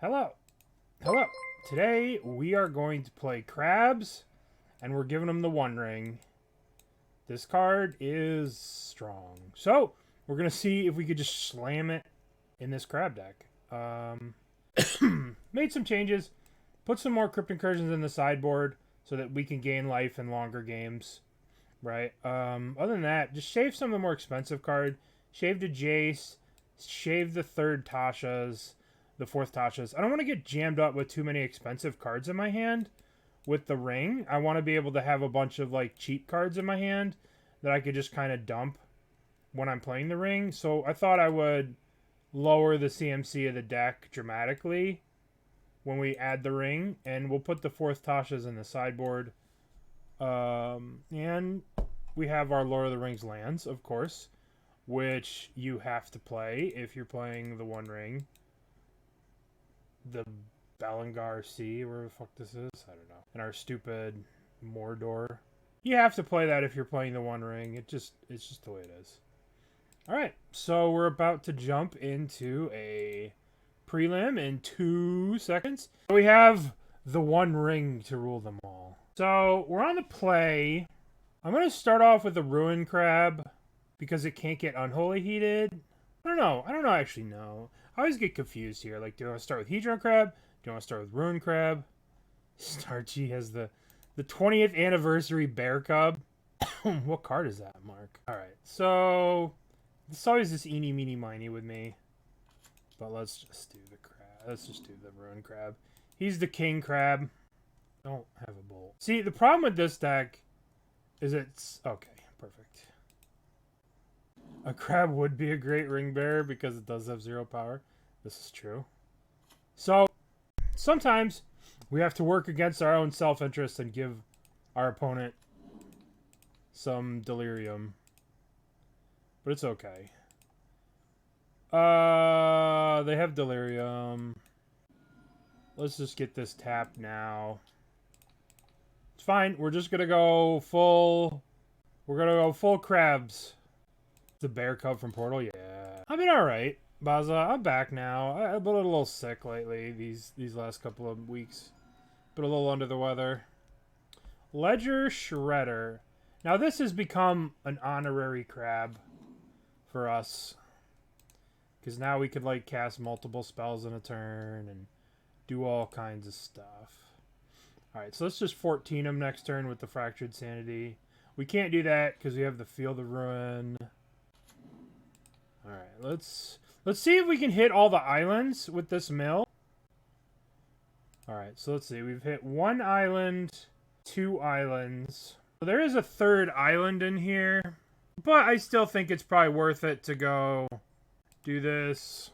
Hello. Hello. Today we are going to play crabs, and we're giving them the One Ring. This card is strong. So, we're going to see if we could just slam it in this crab deck. Made some changes. Put some more Crypt Incursions in the sideboard so that we can gain life in longer games. Right? Other than that, just shave some of the more expensive card. Shave the Jace. Shave the third Tasha's. The fourth Tasha's. I don't want to get jammed up with too many expensive cards in my hand with the ring. I want to be able to have a bunch of like cheap cards in my hand that I could just kind of dump when I'm playing the ring. So I thought I would lower the CMC of the deck dramatically when we add the ring, and we'll put the fourth Tasha's in the sideboard. And we have our Lord of the Rings lands, of course, which you have to play if you're playing the One Ring. The Belengar Sea, where the fuck this is, I don't know. And our stupid Mordor. You have to play that if you're playing the One Ring. It's just the way it is. Alright, so we're about to jump into a prelim in 2 seconds. We have the One Ring to rule them all. So we're on the play. I'm going to start off with the Ruin Crab because it can't get Unholy Heated. I don't know. I actually know. I always get confused here. Like, do I want to start with Hedron Crab? Do I want to start with Ruin Crab? Starchy has the 20th anniversary bear cub. What card is that, Mark? Alright, so it's always this eeny, meeny, miny with me. But let's just do the crab. Let's just do the Ruin Crab. He's the king crab. Don't have a bolt. See, the problem with this deck is it's... Okay, perfect. A crab would be a great ring bearer because it does have 0 power. This is true. So, sometimes we have to work against our own self-interest and give our opponent some delirium. But it's okay. They have delirium. Let's just get this tapped now. It's fine. We're just gonna go full... We're gonna go full crabs. The bear cub from Portal, yeah. I've been alright, Baza. I'm back now. I've been a little sick lately, these last couple of weeks. Been a little under the weather. Ledger Shredder. Now this has become an honorary crab for us. Because now we could like cast multiple spells in a turn and do all kinds of stuff. Alright, so let's just 14 them next turn with the Fractured Sanity. We can't do that because we have the Field of Ruin. Alright, let's see if we can hit all the islands with this mill. Alright, so let's see. We've hit 1 island, 2 islands. So there is a 3rd island in here. But I still think it's probably worth it to go do this.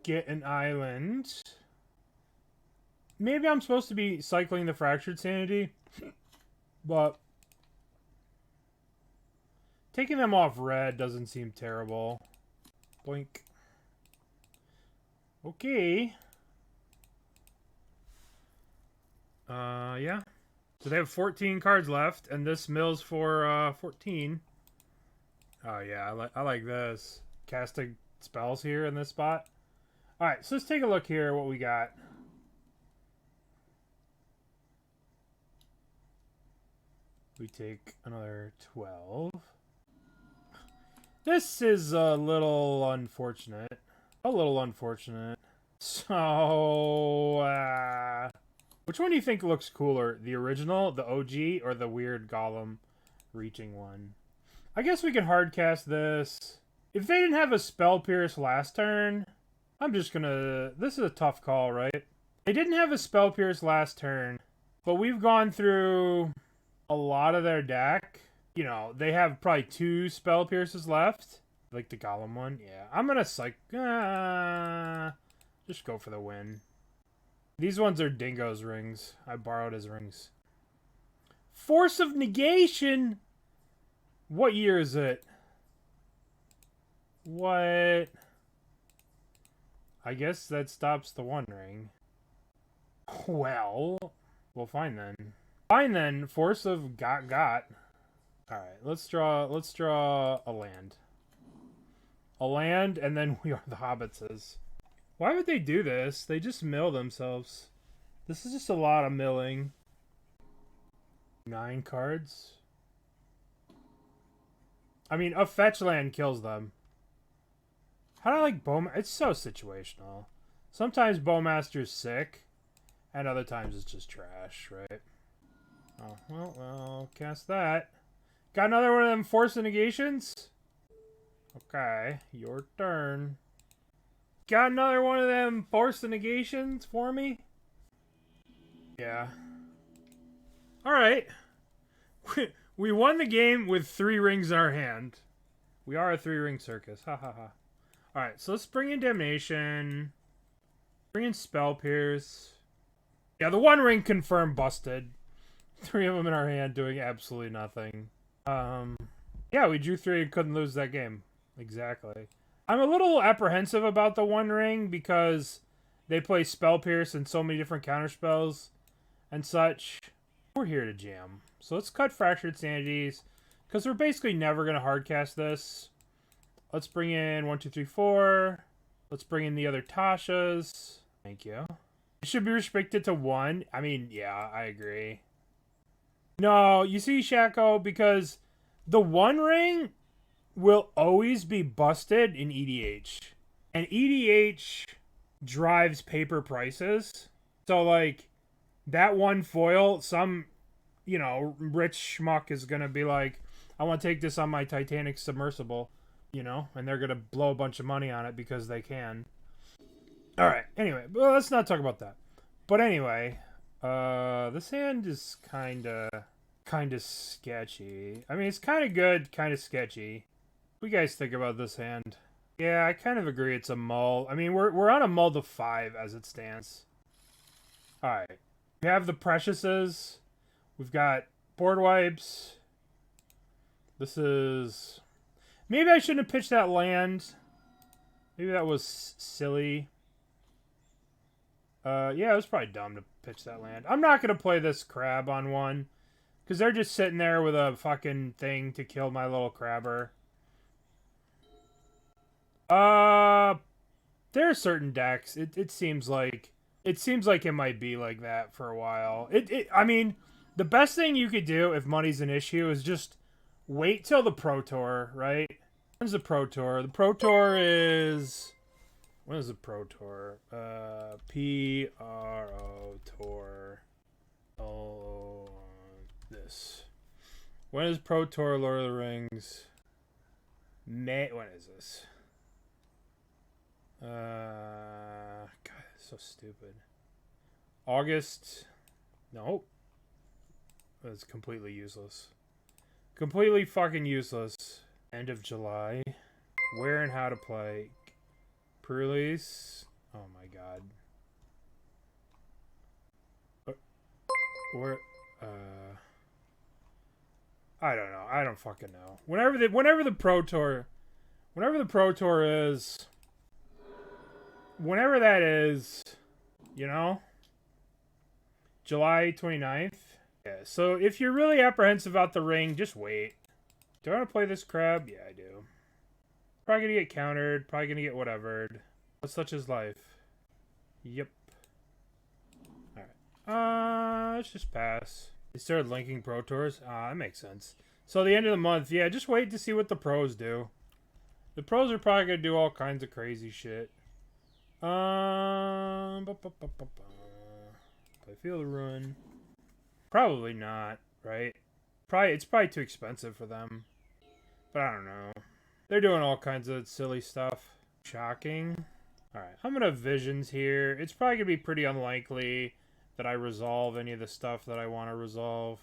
Get an island. Maybe I'm supposed to be cycling the Fractured Sanity. But taking them off red doesn't seem terrible. Boink. Okay. Yeah. So they have 14 cards left, and this mill's for 14. Oh yeah, I like this. Casting spells here in this spot. Alright, so let's take a look here what we got. We take another 12. This is a little unfortunate. So, which one do you think looks cooler? The original, the OG, or the weird golem reaching one? I guess we can hardcast this. If they didn't have a Spell Pierce last turn, I'm just gonna... This is a tough call, right? They didn't have a Spell Pierce last turn, but we've gone through a lot of their deck. You know, they have probably 2 Spell Pierces left. Like the Golem one. Yeah, I'm gonna just go for the win. These ones are Dingo's rings. I borrowed his rings. Force of Negation? What year is it? What? I guess that stops the One Ring. Well, fine then. Fine then, Force of Got. Alright, let's draw a land. A land, and then we are the Hobbitses. Why would they do this? They just mill themselves. This is just a lot of milling. 9 cards. I mean, a fetch land kills them. How do I like Bowmaster? It's so situational. Sometimes Bowmaster's sick, and other times it's just trash, right? Oh, well, I'll cast that. Got another one of them force negations? Okay, your turn. Got another one of them force negations for me? Yeah. Alright. We won the game with 3 rings in our hand. We are a 3-ring circus. Ha ha ha. Alright, so let's bring in Damnation. Bring in Spell Pierce. Yeah, the 1 ring confirmed busted. 3 of them in our hand doing absolutely nothing. Yeah, we drew 3 and couldn't lose that game. Exactly. I'm a little apprehensive about the 1 ring because they play Spell Pierce and so many different counterspells and such. We're here to jam. So let's cut Fractured Sanities because we're basically never going to hardcast this. Let's bring in 1, 2, 3, 4. Let's bring in the other Tashas. Thank you. It should be restricted to 1. I mean, yeah, I agree. No, you see, Shaco, because the 1 ring will always be busted in EDH. And EDH drives paper prices. So, like, that 1 foil, some, you know, rich schmuck is going to be like, I want to take this on my Titanic submersible, you know, and they're going to blow a bunch of money on it because they can. All right, anyway, well, let's not talk about that. But anyway, this hand is kind of sketchy. I mean, it's kind of good, kind of sketchy. What do you guys think about this hand? Yeah, I kind of agree it's a mull. I mean, we're on a mull to 5 as it stands. All right. We have the Preciouses. We've got board wipes. This is... Maybe I shouldn't have pitched that land. Maybe that was silly. Yeah, it was probably dumb to pitch that land. I'm not going to play this crab on 1. Because they're just sitting there with a fucking thing to kill my little crabber. There are certain decks. It seems like it might be like that for a while. I mean, the best thing you could do if money's an issue is just wait till the Pro Tour, right? When's the Pro Tour? The Pro Tour is... When is the Pro Tour? P-R-O Tour. Oh, this. When is Pro Tour Lord of the Rings? May... When is this? God, so stupid. August. Nope. That's completely useless. Completely fucking useless. End of July. Where and how to play. Pre-release. Oh my god. Where? I don't know. I don't fucking know. Whenever the Pro Tour is, whenever that is, you know, July 29th. Yeah. So if you're really apprehensive about the ring, just wait. Do I want to play this crab? Yeah, I do. Probably gonna get countered. Probably gonna get whatevered. But such is life. Yep. Alright. Let's just pass. They started linking Pro Tours. That makes sense. So the end of the month, yeah, just wait to see what the pros do. The pros are probably gonna do all kinds of crazy shit. Play Field of Ruin. Probably not, right? It's probably too expensive for them. But I don't know. They're doing all kinds of silly stuff. Shocking. Alright, I'm gonna have visions here. It's probably gonna be pretty unlikely that I resolve any of the stuff that I want to resolve.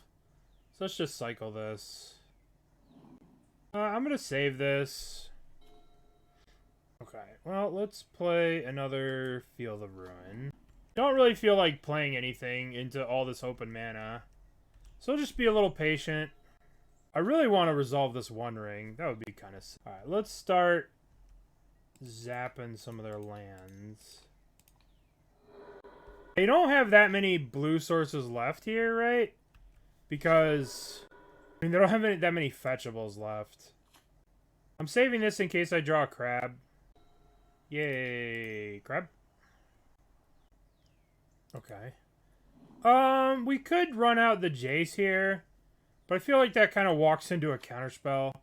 So let's just cycle this. I'm gonna save this. Okay, well, let's play another Field of Ruin. Don't really feel like playing anything into all this open mana. So I'll just be a little patient. I really want to resolve this 1 ring. That would be kind of... Alright, let's start zapping some of their lands. They don't have that many blue sources left here, right? Because... I mean, they don't have that many fetchables left. I'm saving this in case I draw a crab. Yay. Crab? Okay. We could run out the Jace here, but I feel like that kind of walks into a counterspell.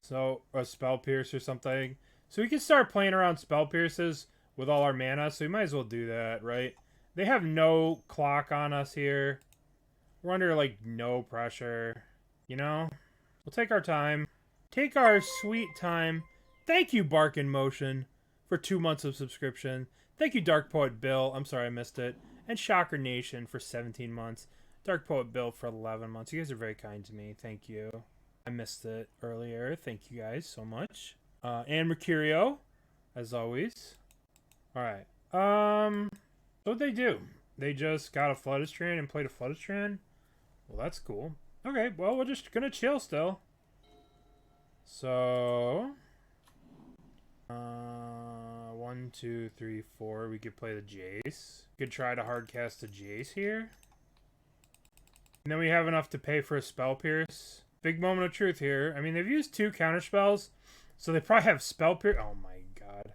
So, a Spell Pierce or something. So we can start playing around Spell Pierces with all our mana, so we might as well do that, right? They have no clock on us here. We're under, like, no pressure. You know? We'll take our time. Take our sweet time. Thank you, Bark in Motion, for 2 months of subscription. Thank you, Dark Poet Bill. I'm sorry I missed it. And Shocker Nation for 17 months. Dark Poet Bill for 11 months. You guys are very kind to me. Thank you. I missed it earlier. Thank you guys so much. And Mercurio, as always. Alright. What'd they do? They just got a Flooded Strand and played a Flooded Strand? Well, that's cool. Okay, well, we're just gonna chill still. So... 1, 2, 3, 4. We could play the Jace. Could try to hardcast a Jace here. And then we have enough to pay for a Spell Pierce. Big moment of truth here. I mean, they've used 2 counterspells, so they probably have Spell Pierce. Oh my god.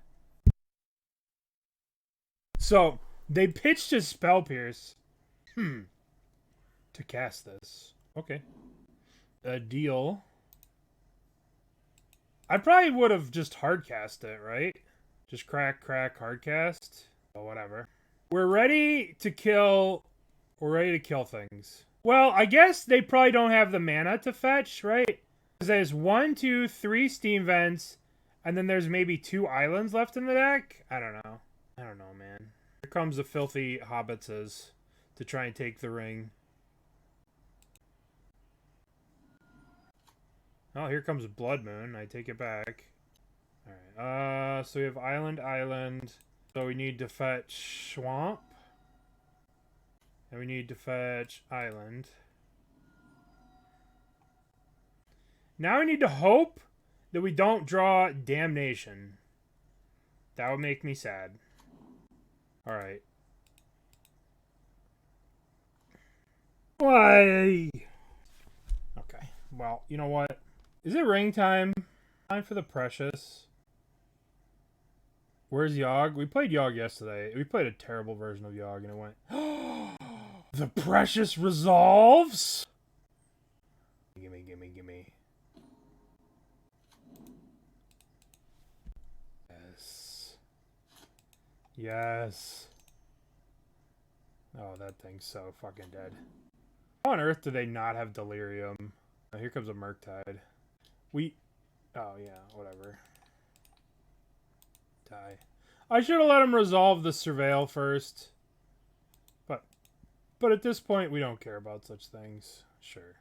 So, they pitched a Spell Pierce. To cast this. Okay. A deal. I probably would have just hardcast it, right? Just crack, hardcast. Oh, whatever. We're ready to kill... We're ready to kill things. Well, I guess they probably don't have the mana to fetch, right? Because there's 1, 2, 3 Steam Vents, and then there's maybe 2 islands left in the deck? I don't know. I don't know, man. Here comes the filthy hobbitses to try and take the ring. Oh, here comes Blood Moon. I take it back. Alright, so we have island. So we need to fetch swamp. And we need to fetch island. Now we need to hope that we don't draw Damnation. That would make me sad. Alright. Why? Okay. Well, you know what? Is it ring time? Time for the Precious. Where's Yogg? We played Yogg yesterday. We played a terrible version of Yogg and it went... The Precious resolves? Gimme. Yes. Oh, that thing's so fucking dead. How on earth do they not have Delirium? Oh, here comes a Murktide. Oh, yeah, whatever. Die. I should have let him resolve the Surveil first. But at this point, we don't care about such things. Sure.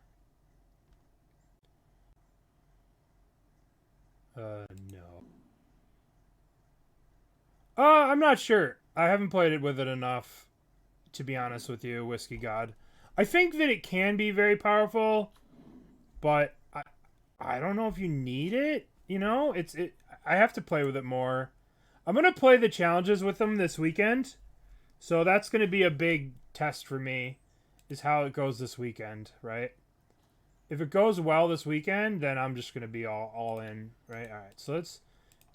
No. I'm not sure. I haven't played it with it enough, to be honest with you, Whiskey God. I think that it can be very powerful, but I don't know if you need it. You know, I have to play with it more. I'm gonna play the challenges with them this weekend, so that's gonna be a big test for me, is how it goes this weekend, right? If it goes well this weekend, then I'm just gonna be all in, right? All right, so let's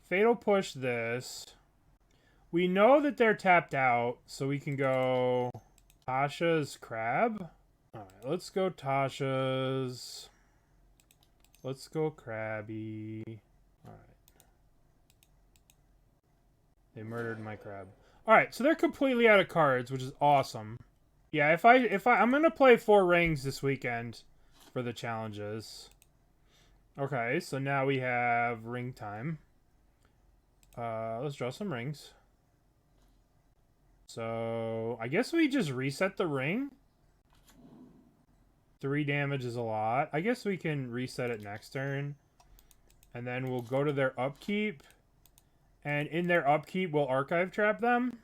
Fatal Push this. We know that they're tapped out, so we can go Tasha's Crab. All right, let's go Tasha's. Let's go Crabby. All right. They murdered my crab. All right, so they're completely out of cards, which is awesome. Yeah, I'm gonna play 4 rings this weekend for the challenges. Okay, so now we have ring time. Let's draw some rings. So I guess we just reset the ring. 3 damage is a lot. I guess we can reset it next turn. And then we'll go to their upkeep. And in their upkeep, we'll archive trap them.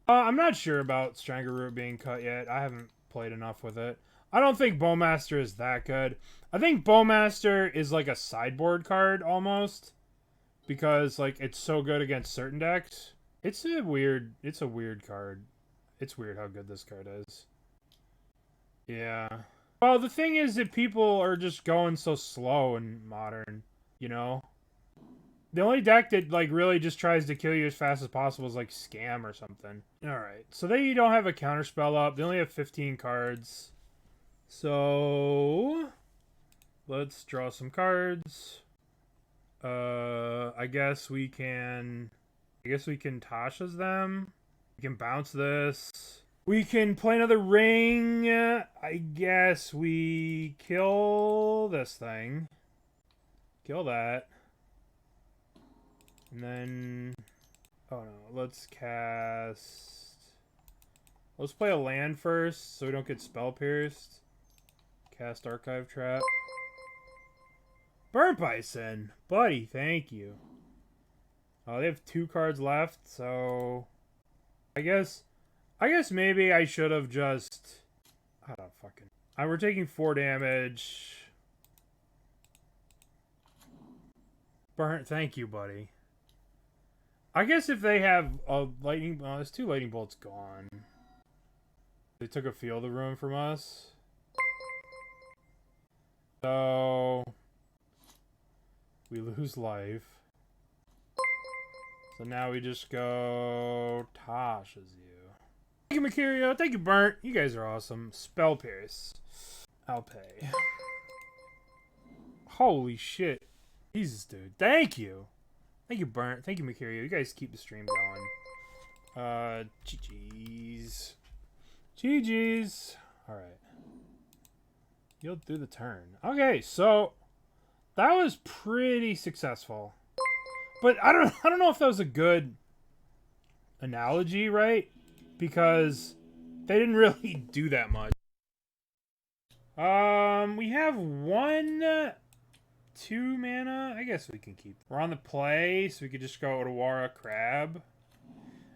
I'm not sure about Strangleroot being cut yet. I haven't played enough with it. I don't think Bowmaster is that good. I think Bowmaster is like a sideboard card almost. Because like it's so good against certain decks. It's a weird card. It's weird how good this card is. Yeah. Well, the thing is that people are just going so slow in Modern, you know? The only deck that, like, really just tries to kill you as fast as possible is, like, Scam or something. Alright, so they don't have a counterspell up. They only have 15 cards. So... let's draw some cards. I guess we can Tasha's them. We can bounce this. We can play another ring. I guess we kill this thing. Kill that. And then... oh no, let's cast... let's play a land first so we don't get spell pierced. Cast Archive Trap. Burnt Bison! Buddy, thank you. Oh, they have 2 cards left, so... I guess maybe I should have just... I don't fucking... we're taking 4 damage. Burnt, thank you, buddy. I guess if they have a lightning... oh, there's 2 lightning bolts gone. They took a field of room from us. So... we lose life. So now we just go... Tasha's you. Thank you, Mercurio. Thank you, Burnt. You guys are awesome. Spell Pierce. I'll pay. Holy shit. Jesus, dude. Thank you. Thank you, Burnt. Thank you, Mercurio. You guys keep the stream going. GG's. GG's. Alright. You'll do the turn. Okay, so... that was pretty successful. But I don't know if that was a good analogy, right? Because they didn't really do that much. We have 1, 2 mana. I guess we can keep. We're on the play, so we could just go Otawara Crab.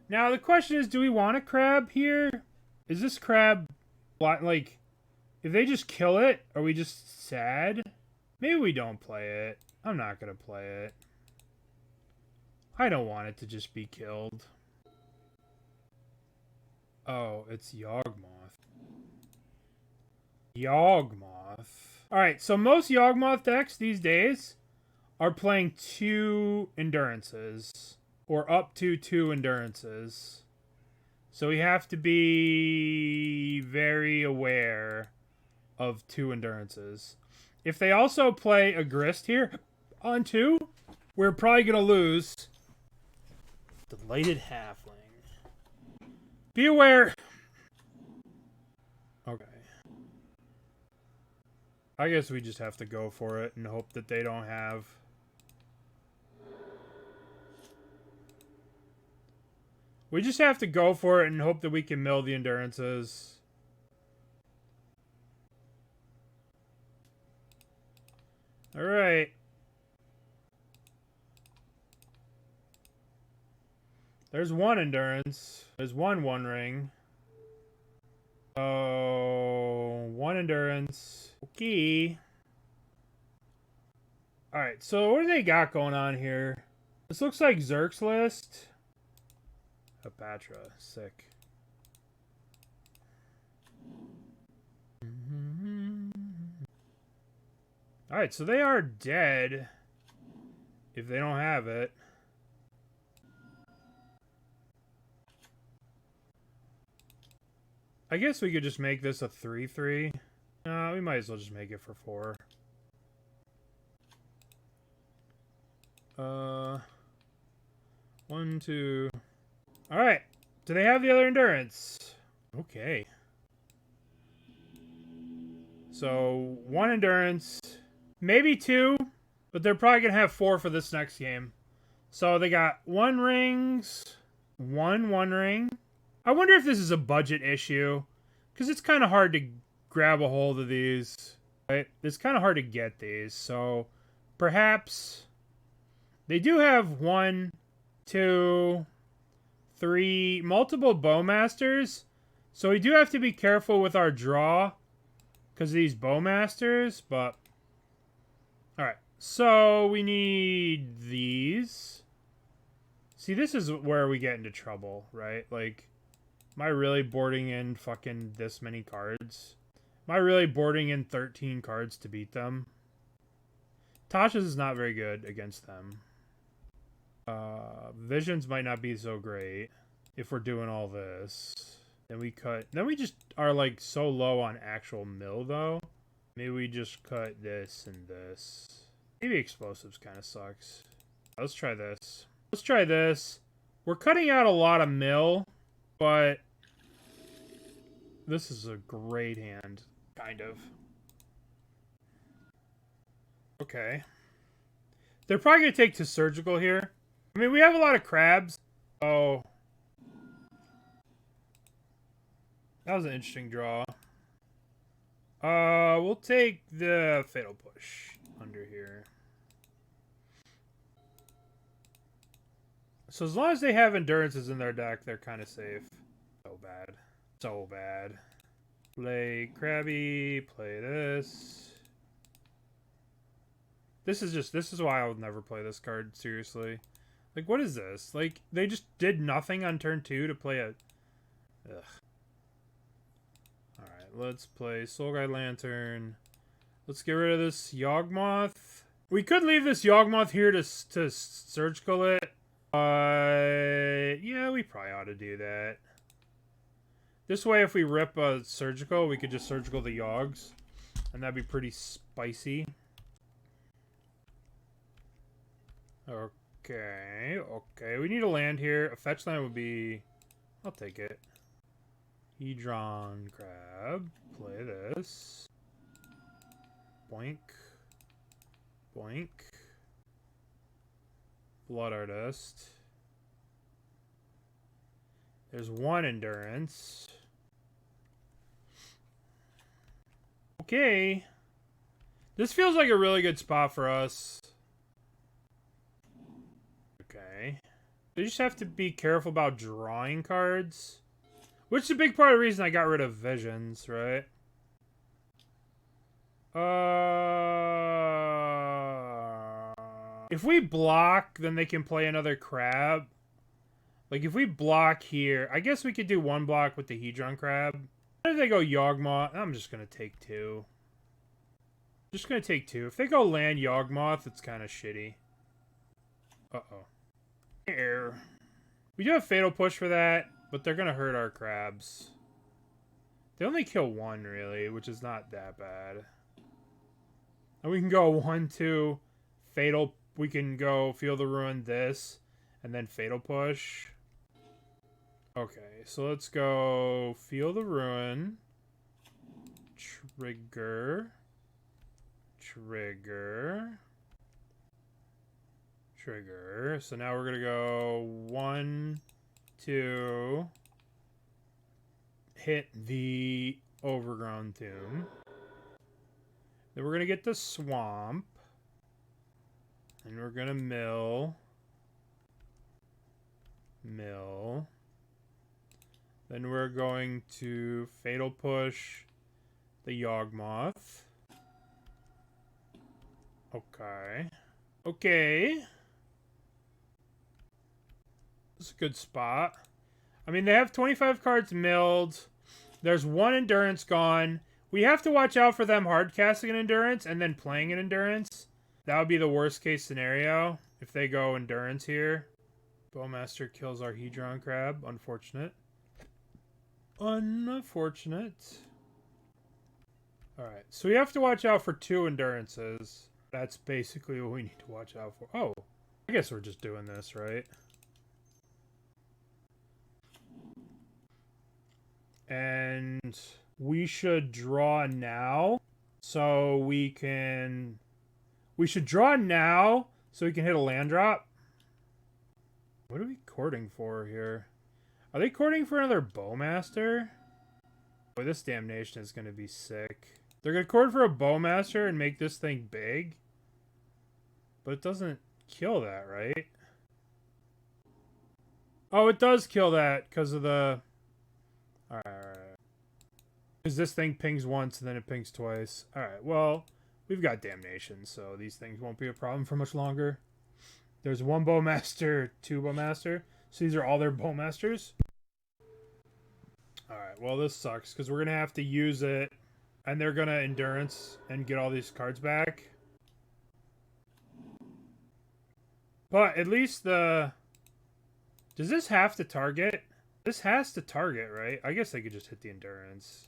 Now the question is, do we want a crab here? Is this crab like, if they just kill it, are we just sad? Maybe we don't play it. I'm not gonna play it. I don't want it to just be killed. Oh, it's Yawgmoth. Yawgmoth. Alright, so most Yawgmoth decks these days are playing 2 endurances. Or up to 2 endurances. So we have to be very aware of 2 endurances. If they also play a Grist here on 2, we're probably going to lose. Delighted Halfling. Be aware. Okay. I guess we just have to go for it and hope that they don't have... we just have to go for it and hope that we can mill the endurances. Alright. There's 1 endurance. There's 1 ring. Oh, 1 endurance. Okay. Alright, so what do they got going on here? This looks like Zerk's list. Apatra, sick. Alright, so they are dead if they don't have it. I guess we could just make this a 3/3. We might as well just make it for 4. 1, 2. Alright. Do they have the other endurance? Okay. So, 1 endurance. Maybe 2. But they're probably going to have 4 for this next game. So they got 1 rings. 1 ring. I wonder if this is a budget issue. Because it's kind of hard to grab a hold of these. Right? It's kind of hard to get these. So, perhaps... they do have 1, 2, 3... multiple Bowmasters. So we do have to be careful with our draw. Because of these Bowmasters. But... alright. So, we need these. See, this is where we get into trouble, right? Like... am I really boarding in fucking this many cards? Am I really boarding in 13 cards to beat them? Tasha's is not very good against them. Visions might not be so great if we're doing all this. Then we cut. Then we just are like so low on actual mill though. Maybe we just cut this and this. Maybe explosives kind of sucks. Let's try this. Let's try this. We're cutting out a lot of mill, but this is a great hand, kind of. Okay. They're probably going to take to surgical here. I mean, we have a lot of crabs. Oh. That was an interesting draw. We'll take the Fatal Push under here. So as long as they have Endurances in their deck, they're kind of safe. So bad. So bad. Play Krabby. Play this. This is why I would never play this card, seriously. Like, what is this? Like, they just did nothing on turn 2 to play a... Ugh. Alright, let's play Soul Guide Lantern. Let's get rid of this Yawgmoth. We could leave this Yawgmoth here to surgical it. Yeah, we probably ought to do that. This way, if we rip a surgical, we could just surgical the Yogs. And that'd be pretty spicy. Okay, we need a land here. A fetch land would be... I'll take it. Hedron Crab. Play this. Boink. Boink. Blood Artist. There's one Endurance. Okay. This feels like a really good spot for us. Okay. You just have to be careful about drawing cards. Which is a big part of the reason I got rid of Visions, right? If we block, then they can play another Crab. Like, if we block here, I guess we could do one block with the Hedron Crab. If they go Yawgmoth, I'm just going to take 2. Just going to take 2. If they go land Yawgmoth, it's kind of shitty. Uh-oh. Here. We do have Fatal Push for that, but they're going to hurt our crabs. They only kill 1, really, which is not that bad. And we can go 1-2, Fatal. We can go Feel the Ruin this, and then Fatal Push. Okay, so let's go Feel the Ruin. Trigger. Trigger. Trigger. So now we're going to go 1, 2. Hit the Overgrown Tomb. Then we're going to get the Swamp. And we're going to mill. Mill. Then we're going to Fatal Push the Yawgmoth. Okay. Okay. This is a good spot. I mean, they have 25 cards milled. There's 1 Endurance gone. We have to watch out for them hard casting an Endurance and then playing an Endurance. That would be the worst case scenario if they go Endurance here. Bowmaster kills our Hedron Crab. Unfortunate. Unfortunate. Alright, so we have to watch out for 2 Endurances. That's basically what we need to watch out for. Oh, I guess we're just doing this, right? And we should draw now so we can... We should draw now so we can hit a land drop. What are we courting for here? Are they courting for another Bowmaster? Boy, this Damnation is going to be sick. They're going to court for a Bowmaster and make this thing big. But it doesn't kill that, right? Oh, it does kill that because of the... Alright. Because this thing pings once and then it pings twice. Alright, well, we've got Damnation, so these things won't be a problem for much longer. There's 1 Bowmaster, 2 Bowmaster. So these are all their Bowmasters. Alright, well this sucks because we're going to have to use it. And they're going to Endurance and get all these cards back. But at least the... Does this have to target? This has to target, right? I guess they could just hit the endurance.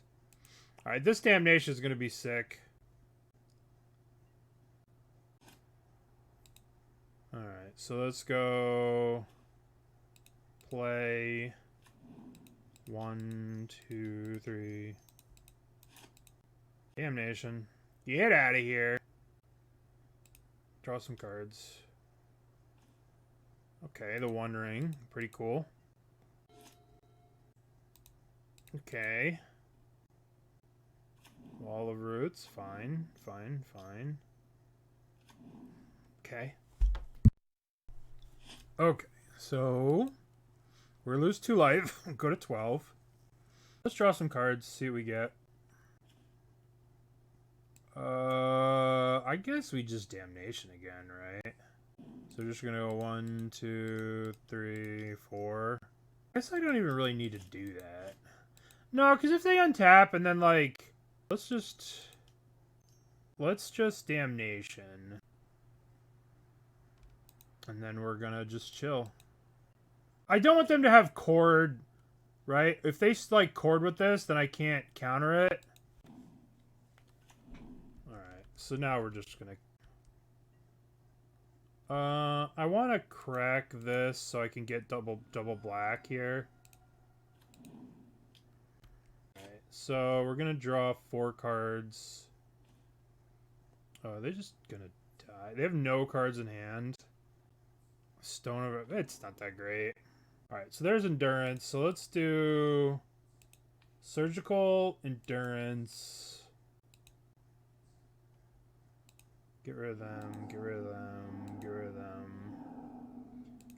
Alright, this Damnation is going to be sick. Alright, so let's go... Play... 1, 2, 3... Damnation. Get out of here. Draw some cards. Okay, the One Ring. Pretty cool. Okay. Wall of Roots. Fine. Fine. Fine. Okay. Okay. So, we're lose 2 life. Go to 12. Let's draw some cards. See what we get. I guess we just Damnation again, right? So just gonna go 1, 2, 3, 4. I guess I don't even really need to do that. No, because if they untap and then like, let's just Damnation, and then we're gonna just chill. I don't want them to have Chord, right? If they like Chord with this, then I can't counter it. So now we're just gonna... I want to crack this so I can get double black here. Alright, so we're gonna draw 4 cards. Oh, they're just gonna die. They have no cards in hand. Stone of... It's not that great. Alright, so there's Endurance. So let's do... Surgical, Endurance... Get rid of them, get rid of them, get rid of them.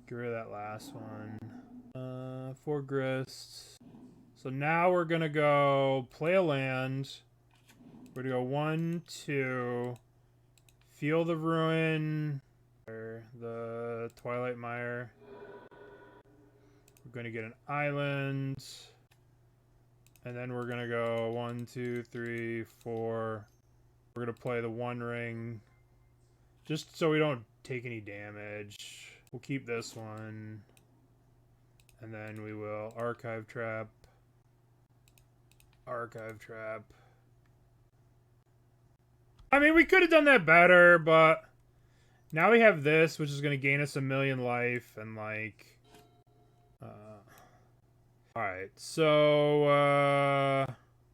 Get rid of that last one. 4 Grists. So now we're gonna go play a land. We're gonna go 1, 2. Feel the Ruin. The Twilight Mire. We're gonna get an island. And then we're gonna go 1, 2, 3, 4. We're gonna play the One Ring. Just so we don't take any damage. We'll keep this one. And then we will Archive Trap. Archive Trap. I mean, we could have done that better, but... Now we have this, which is going to gain us 1,000,000 life, and like... Alright, so,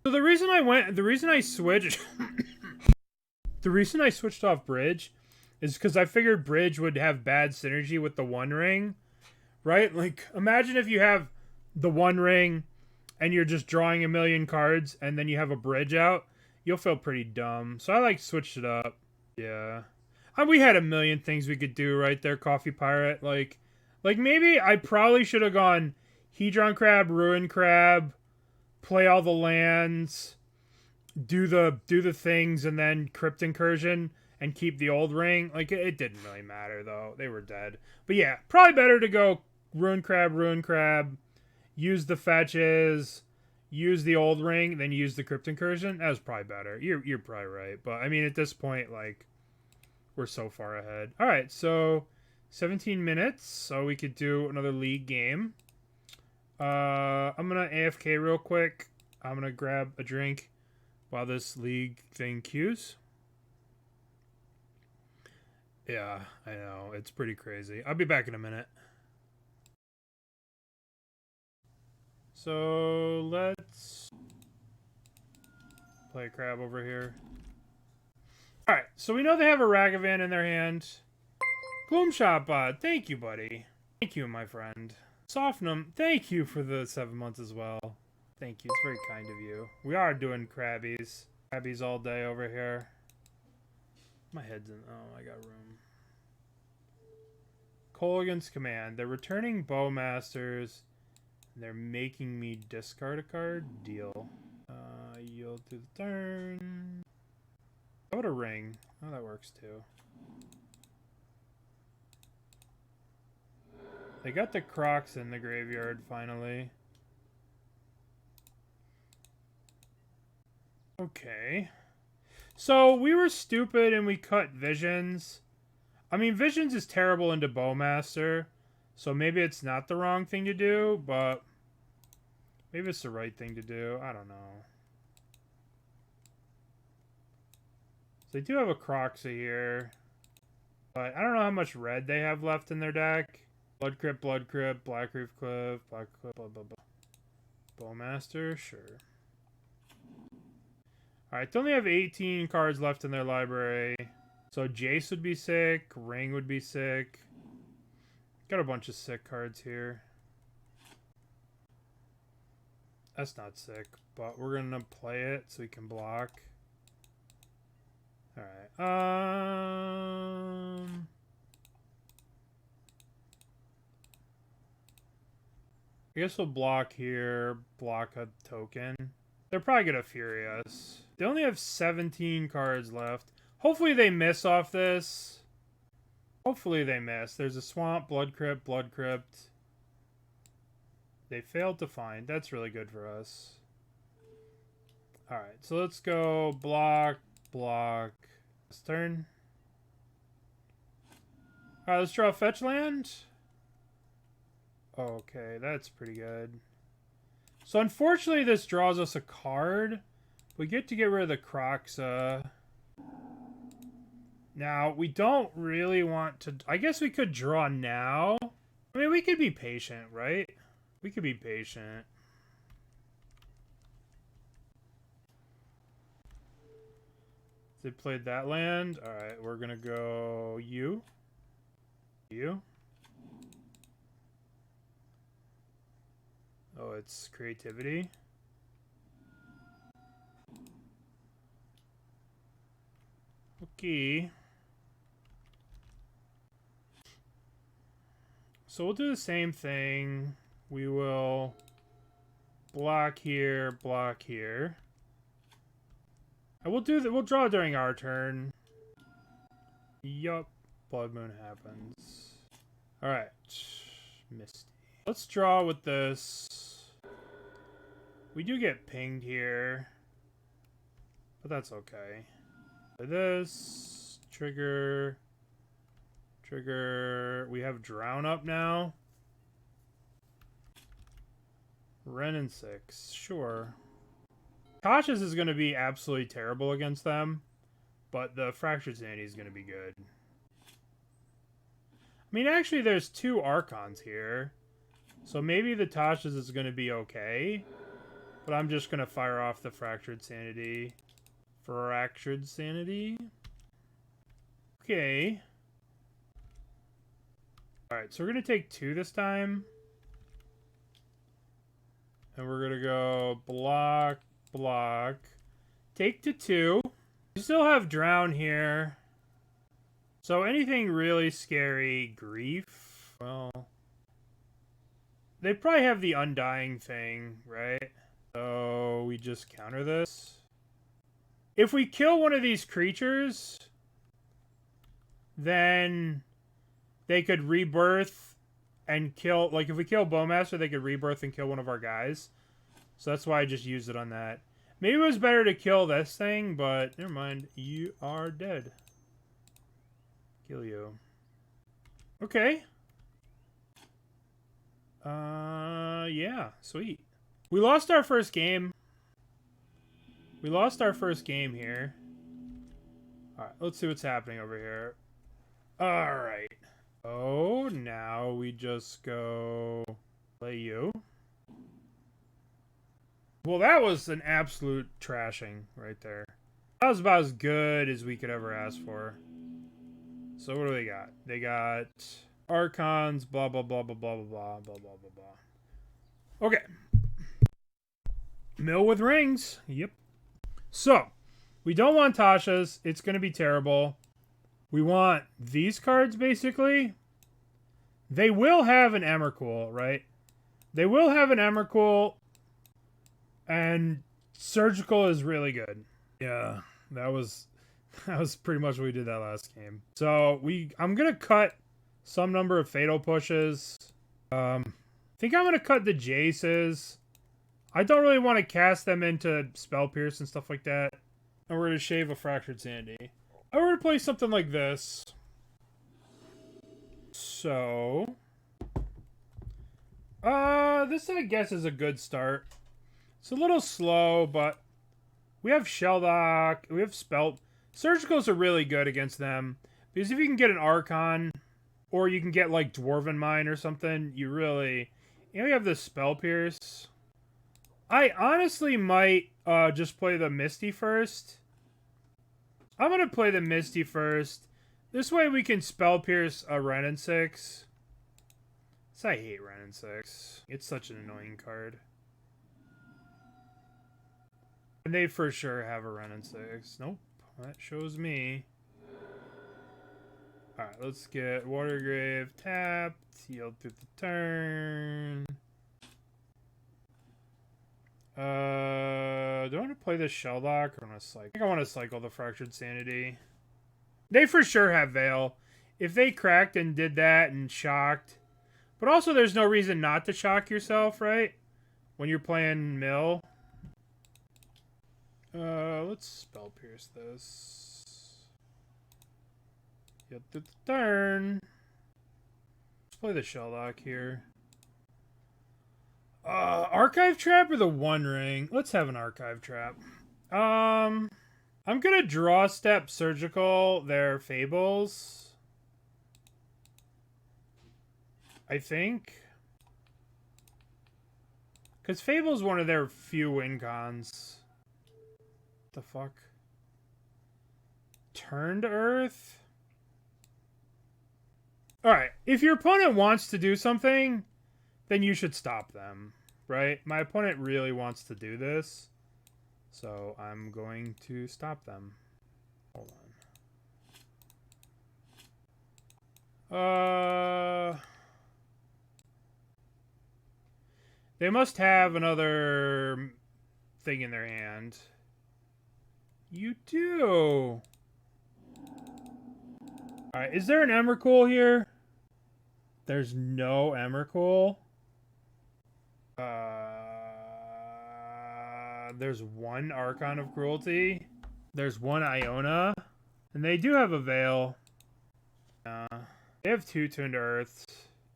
So the reason I switched... the reason I switched off Bridge is because I figured Bridge would have bad synergy with the One Ring, right? Like, imagine if you have the One Ring and you're just drawing 1,000,000 cards and then you have a Bridge out. You'll feel pretty dumb. So I, like, switched it up. Yeah. We had 1,000,000 things we could do right there, Coffee Pirate. Like maybe I probably should have gone Hedron Crab, Ruin Crab, play all the lands, do the things, and then Crypt Incursion and keep the old ring. Like, it didn't really matter, though. They were dead. But yeah, probably better to go Ruin Crab, use the fetches, use the old ring, then use the Crypt Incursion. That was probably better. You're probably right. But, I mean, at this point, like, we're so far ahead. Alright, so 17 minutes. So we could do another league game. I'm going to AFK real quick. I'm going to grab a drink while this league thing queues. Yeah, I know. It's pretty crazy. I'll be back in a minute. So let's play a crab over here. Alright, so we know they have a Ragavan in their hand. Gloomshot bot, thank you, buddy. Thank you, my friend. Softenum, thank you for the 7 months as well. Thank you, it's very kind of you. We are doing crabbies. Crabbies all day over here. My head's in... Oh, I got room. Colgan's Command. They're returning Bowmasters. And they're making me discard a card. Deal. Yield to the turn. How about a ring? Oh, that works too. They got the Crocs in the graveyard finally. Okay. So we were stupid and we cut Visions. I mean, Visions is terrible into Bowmaster, so maybe it's not the wrong thing to do, but maybe it's the right thing to do. I don't know. So they do have a Croxa here, but I don't know how much red they have left in their deck. Blood Crypt, Black Reef Cliff, blah, blah, blah. Bowmaster, sure. Alright, they only have 18 cards left in their library. So Jace would be sick, Ring would be sick. Got a bunch of sick cards here. That's not sick, but we're gonna play it so we can block. Alright, I guess we'll block here, block a token. They're probably gonna Fury us. They only have 17 cards left. Hopefully they miss off this. Hopefully they miss. There's a Swamp, Blood Crypt, Blood Crypt. They failed to find. That's really good for us. Alright, so let's go block, block. This turn. Alright, let's draw a fetch land. Okay, that's pretty good. So unfortunately this draws us a card. We get to get rid of the Croxa. Now, we don't really want to... I guess we could draw now. I mean, we could be patient, right? We could be patient. They played that land. Alright, we're gonna go you. You. Oh, it's creativity. Okay. So we'll do the same thing. We will block here, block here. And we'll draw during our turn. Yup. Blood Moon happens. Alright. Misty. Let's draw with this. We do get pinged here. But that's okay. This. Trigger. Trigger. We have Drown up now. Ren and 6. Sure. Tasha's is going to be absolutely terrible against them. But the Fractured Sanity is going to be good. I mean, actually, there's 2 Archons here. So maybe the Tasha's is going to be okay. But I'm just going to fire off the Fractured Sanity. Fractured Sanity. Okay. Alright, so we're going to take 2 this time. And we're going to go block, block. Take to 2. We still have Drown here. So anything really scary, Grief. Well, they probably have the Undying thing, right? So we just counter this. If we kill one of these creatures, then they could rebirth and kill... Like, if we kill Bowmaster, they could rebirth and kill one of our guys. So that's why I just used it on that. Maybe it was better to kill this thing, but never mind. You are dead. Kill you. Okay. Yeah. Sweet. We lost our first game. We lost our first game here. Alright, let's see what's happening over here. Alright. Oh, now we just go play you. Well, that was an absolute trashing right there. That was about as good as we could ever ask for. So what do they got? They got Archons, blah, blah, blah, blah, blah, blah, blah, blah, blah, blah, blah. Okay. Mill with rings. Yep. So, we don't want Tasha's. It's going to be terrible. We want these cards, basically. They will have an Emrakul, right? They will have an Emrakul. And Surgical is really good. Yeah, that was pretty much what we did that last game. So, I'm going to cut some number of Fatal Pushes. I think I'm going to cut the Jaces. I don't really want to cast them into Spell Pierce and stuff like that. And we're going to shave a Fractured Sanity. I were to play something like this. So, this I guess is a good start. It's a little slow, but we have Shelldock, we have Spell. Surgicals are really good against them because if you can get an Archon, or you can get like Dwarven Mine or something, you really, we have the Spell Pierce. I honestly might just play the Misty first. I'm gonna play the Misty first. This way we can Spell Pierce a Ren and 6. I hate Ren and 6. It's such an annoying card. And they for sure have a Ren and 6. Nope. That shows me. Alright, let's get Watery Grave tapped. Healed through the turn. Do I want to play the Shelldock or want to cycle? I think I want to cycle the Fractured Sanity. They for sure have Veil. If they cracked and did that and shocked. But also there's no reason not to shock yourself, right? When you're playing Mill. Let's Spell Pierce this. Get the turn. Let's play the Shelldock here. Archive Trap or the One Ring? Let's have an Archive Trap. I'm gonna draw step Surgical their Fables. I think. Because Fable's one of their few win cons. What the fuck? Turn to Earth? Alright, if your opponent wants to do something, then you should stop them, right? My opponent really wants to do this, so I'm going to stop them. Hold on. They must have another thing in their hand. You do. Alright, is there an Emrakul here? There's no Emrakul. There's one Archon of Cruelty. There's one Iona. And they do have a Veil. They have 2 Tuned Earths.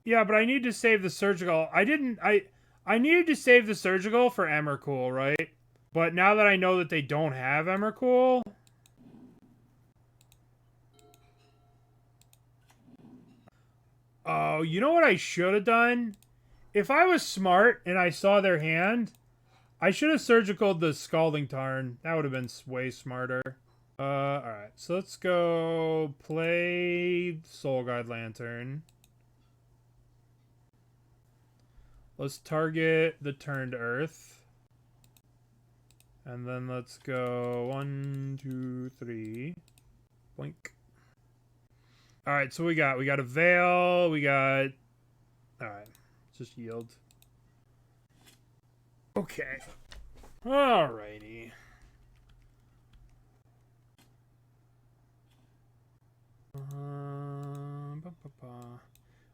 Yeah, but I need to save the Surgical. I needed to save the Surgical for Emrakul, right? But now that I know that they don't have Emrakul... Oh, you know what I should have done? If I was smart and I saw their hand, I should have Surgical'd the Scalding Tarn. That would have been way smarter. Alright. So let's go play Soul Guide Lantern. Let's target the Turned Earth. And then let's go 1, 2, 3. Blink. Alright, so we got a Veil, we got... Alright, just yield. Okay. Alrighty.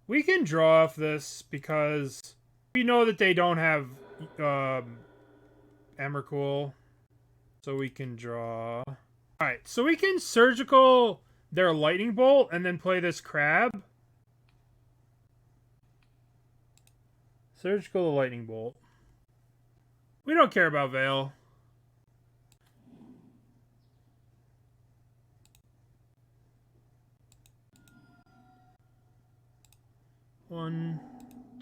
We can draw off this because we know that they don't have Emrakul. So we can draw... Alright, so we can Surgical their Lightning Bolt and then play this Crab. Surgical the Lightning Bolt. We don't care about Veil. One,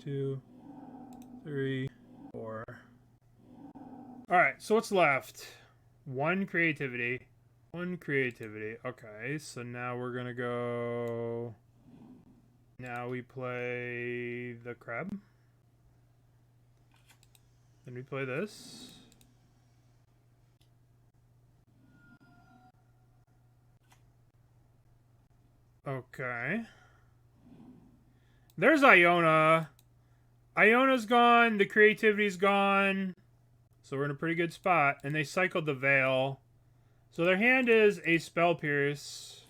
2, 3, 4. Alright, so what's left? 1 creativity. 1 creativity. Okay, so now we're gonna go... Now we play the Crab. Then we play this. Okay. There's Iona. Iona's gone. The creativity's gone. So we're in a pretty good spot. And they cycled the Veil. So their hand is a Spell Pierce.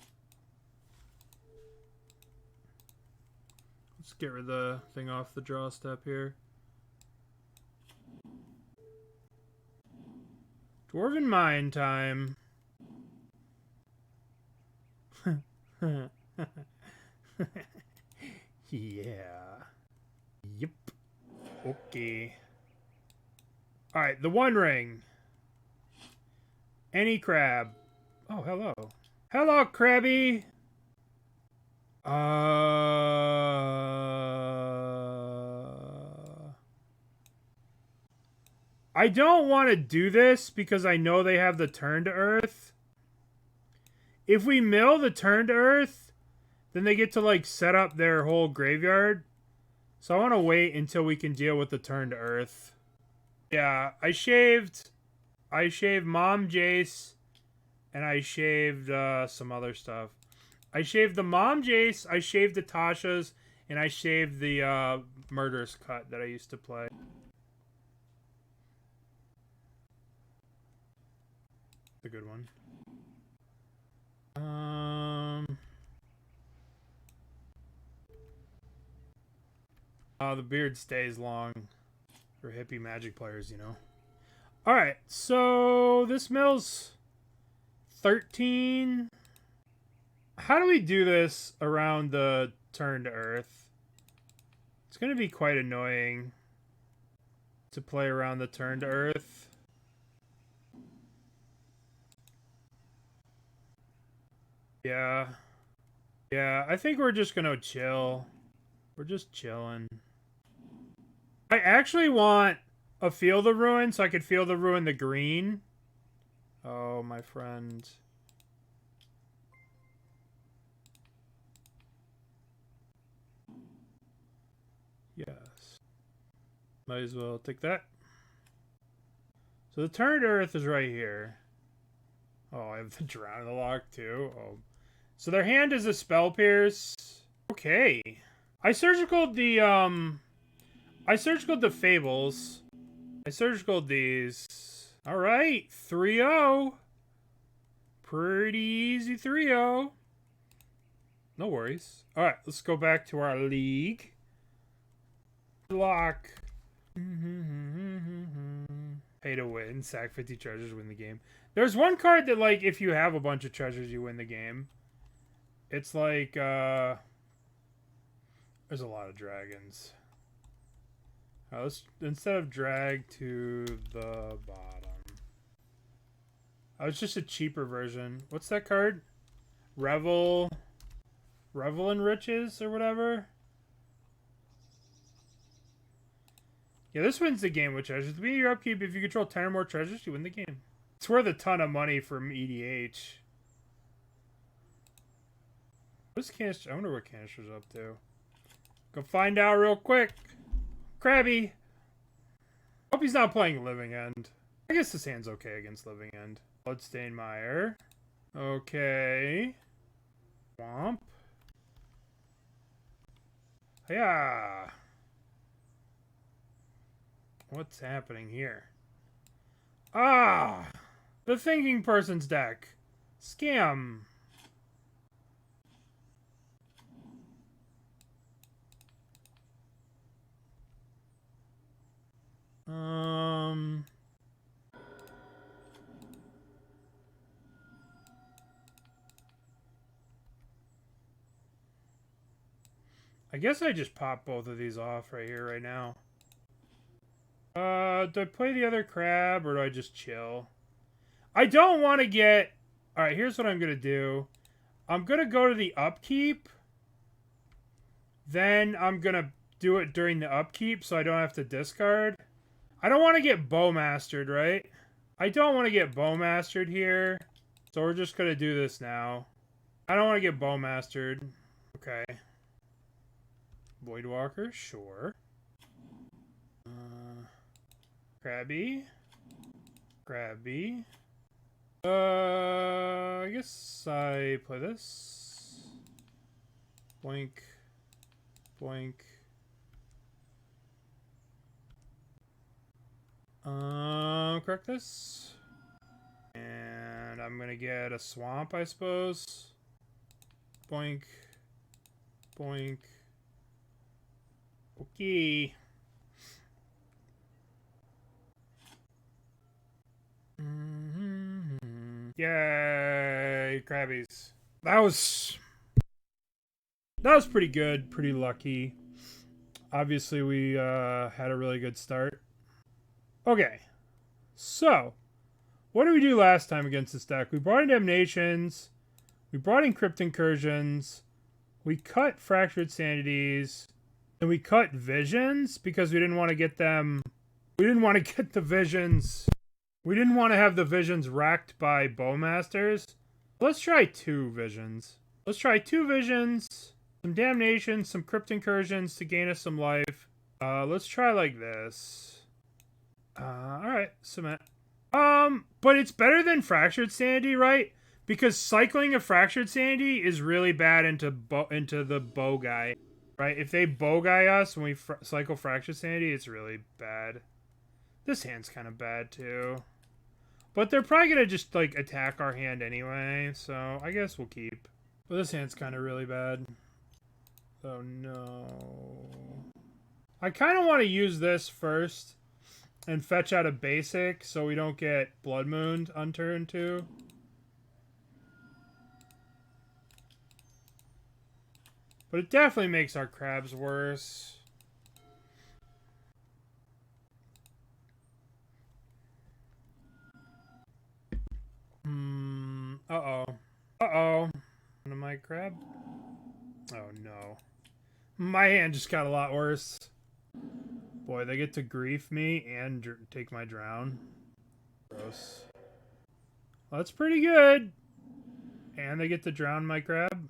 Let's get rid of the thing off the draw step here. Dwarven Mine time. Yeah. Yep. Okay. Alright, the One Ring. Any crab. Oh, hello. Hello, Crabby! I don't want to do this because I know they have the Turn to Earth. If we mill the Turn to Earth, then they get to, like, set up their whole graveyard. So I want to wait until we can deal with the Turn to Earth. Yeah, I shaved Mom Jace, and I shaved some other stuff. I shaved the Mom Jace, I shaved the Tasha's, and I shaved the Murderous Cut that I used to play. A good one. The beard stays long for hippie Magic players, you know. Alright, so this mill's 13. How do we do this around the Turn to Earth? It's going to be quite annoying to play around the Turn to Earth. Yeah. Yeah, I think we're just going to chill. We're just chilling. I actually want a Feel the Ruin so I could Feel the Ruin the green. Oh, my friend. Yes. Might as well take that. So the Turn to Earth is right here. Oh, I have the Drown in the Loch too. Oh. So their hand is a Spell Pierce. Okay. I surgicaled the Fables. I surgicaled these. Alright, 3-0. Pretty easy 3-0. No worries. Alright, let's go back to our league. Loch. Pay to win. Sack 50 treasures, win the game. There's one card that, like, if you have a bunch of treasures, you win the game. It's like, there's a lot of dragons. Let's, instead of drag to the bottom. Oh, it's just a cheaper version. What's that card? Revel in Riches or whatever? Yeah, this wins the game with treasures. At the beginning of your upkeep, if you control 10 or more treasures, you win the game. It's worth a ton of money from EDH. What's Canister? I wonder what Canister's up to. Go find out real quick. Crabby. Hope he's not playing Living End. I guess this hand's okay against Living End. Bloodstained Mire. Okay. Womp. Yeah. What's happening here? Ah! The Thinking Person's deck. Scam. I guess I just pop both of these off right here, right now. Do I play the other crab or do I just chill? I don't want to get... Alright, here's what I'm going to do. I'm going to go to the upkeep. Then I'm going to do it during the upkeep so I don't have to discard. I don't want to get Bowmastered, right? I don't want to get Bowmastered here. So we're just going to do this now. I don't want to get Bowmastered. Okay. Voidwalker, sure. Crabby. Crabby. I guess I play this. Boink. Boink. Correct this. And I'm gonna get a swamp, I suppose. Boink. Boink. Okay. Yay, Crabbies. That That was pretty good, pretty lucky. Obviously, we had a really good start. Okay, so what did we do last time against this deck? We brought in Damnations, we brought in Crypt Incursions, we cut Fractured Sanities, and we cut Visions because we didn't want to get them. We didn't want to get the Visions. We didn't want to have the Visions racked by Bowmasters. Let's try 2 Visions. Let's try 2 Visions, some Damnation, some Crypt Incursions to gain us some life. Let's try like this. Alright, Cement. But it's better than Fractured Sanity, right? Because cycling a Fractured Sanity is really bad into the bow guy, right? If they bow guy us when we cycle Fractured Sanity, it's really bad. This hand's kind of bad too. But they're probably going to just like attack our hand anyway, so I guess we'll keep. But this hand's kind of really bad. Oh no. I kind of want to use this first and fetch out a basic so we don't get Blood Mooned on turn 2. But it definitely makes our crabs worse. Uh-oh. Uh-oh. My crab? Oh, no. My hand just got a lot worse. Boy, they get to grief me and take my drown. Gross. Well, that's pretty good. And they get to drown my crab.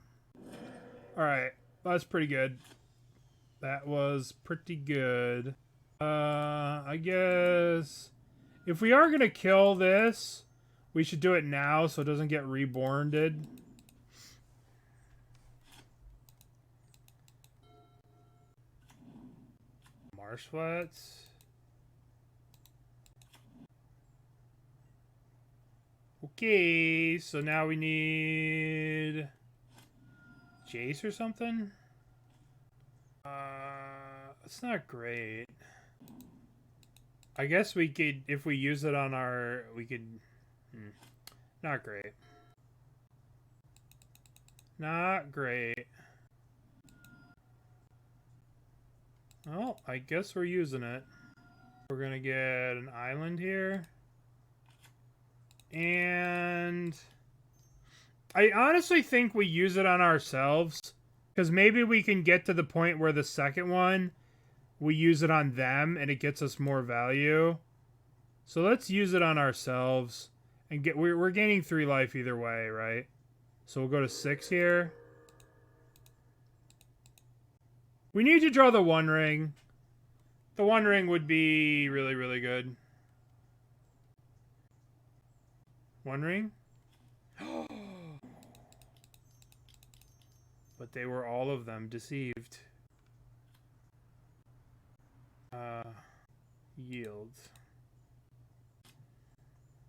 Alright. That's pretty good. That was pretty good. I guess if we are going to kill this, we should do it now so it doesn't get reborned. Marsh Flats. Okay, so now we need Jace or something? It's not great. I guess we could, if we use it on our, we could, not great. Not great. Well, I guess we're using it. We're gonna get an island here. And I honestly think we use it on ourselves. Because maybe we can get to the point where the second one, we use it on them and it gets us more value. So let's use it on ourselves. And we're gaining 3 life either way, right? So we'll go to 6 here. We need to draw the One Ring. The One Ring would be really, really good. One Ring? But they were all of them deceived. Yield.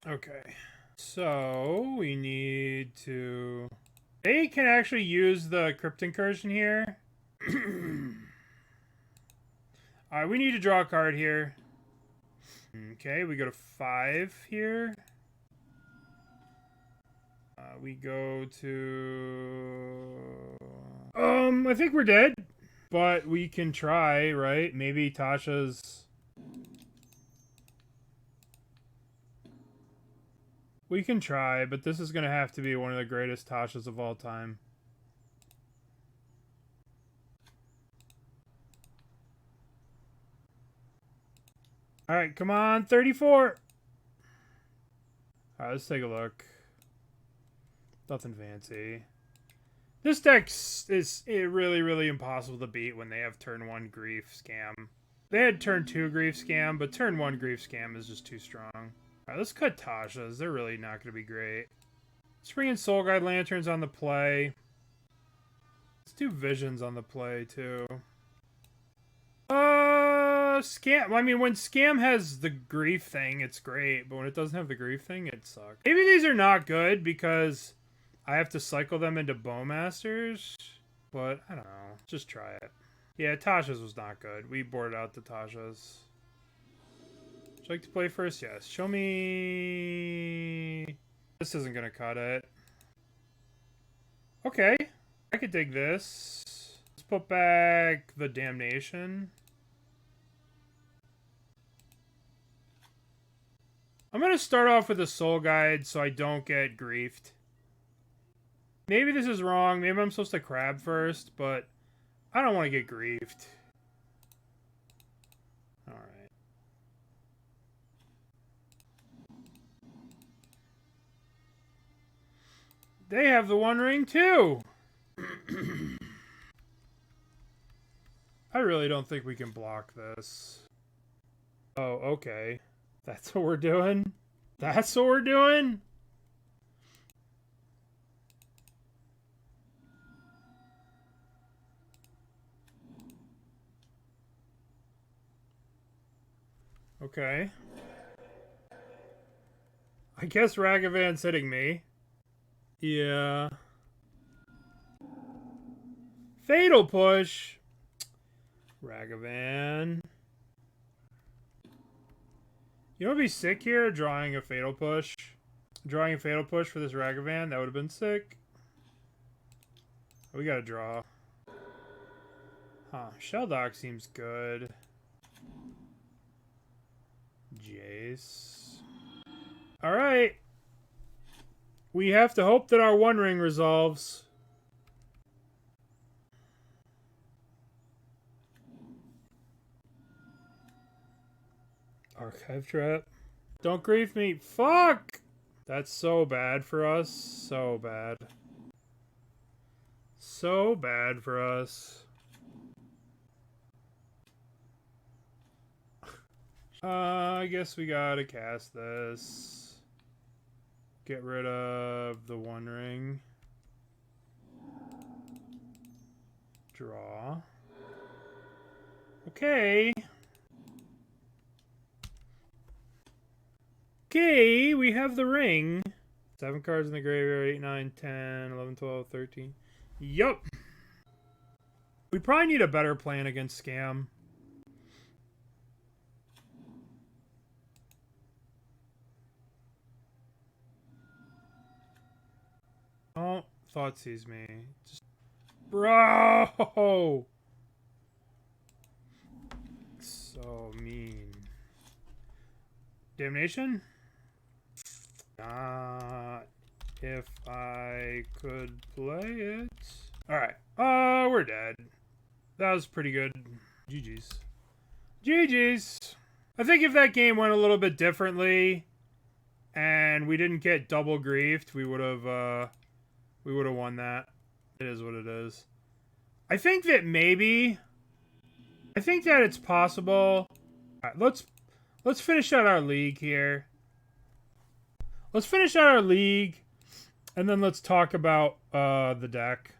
Okay. So we need to... They can actually use the Crypt Incursion here. Alright, we need to draw a card here. Okay, we go to 5 here. We go to... I think we're dead. But we can try, right? Maybe Tasha's... We can try, but this is going to have to be one of the greatest Tashas of all time. Alright, come on, 34! Alright, let's take a look. Nothing fancy. This deck is really, really impossible to beat when they have turn 1 Grief Scam. They had turn 2 Grief Scam, but turn 1 Grief Scam is just too strong. Alright, let's cut Tasha's. They're really not going to be great. Let's bring in Soul Guide Lanterns on the play. Let's do Visions on the play, too. Scam. I mean, when Scam has the Grief thing, it's great. But when it doesn't have the Grief thing, it sucks. Maybe these are not good because I have to cycle them into Bowmasters. But, I don't know. Just try it. Yeah, Tasha's was not good. We boarded out the Tasha's. Would you like to play first? Yes. Show me... This isn't going to cut it. Okay. I could dig this. put back the Damnation. I'm going to start off with a Soul Guide so I don't get griefed. Maybe this is wrong. Maybe I'm supposed to crab first, but I don't want to get griefed. Alright. They have the One Ring too! I really don't think we can block this. Oh, okay. That's what we're doing? That's what we're doing? Okay. I guess Ragavan's hitting me. Yeah. Fatal Push. Ragavan. You know what'd be sick here? Drawing a Fatal Push. Drawing a Fatal Push for this Ragavan. That would have been sick. We gotta draw. Huh. Shelldock seems good. Jace. Alright. We have to hope that our One Ring resolves. Archive Trap. Don't grief me. Fuck! That's so bad for us. So bad. So bad for us. I guess we gotta cast this. Get rid of the One Ring. Draw. Okay. Okay, we have the ring. 7 cards in the graveyard. 8, 9, 10, 11, 12, 13. Yup. We probably need a better plan against Scam. Oh, thought sees me. Just... Bro! So mean. Damnation? Not if I could play it. Alright. We're dead. That was pretty good. GG's. GG's. I think if that game went a little bit differently and we didn't get double griefed, we would have won that. It is what it is. I think that it's possible. Alright, let's finish out our league here. Let's finish out our league, and then let's talk about the deck.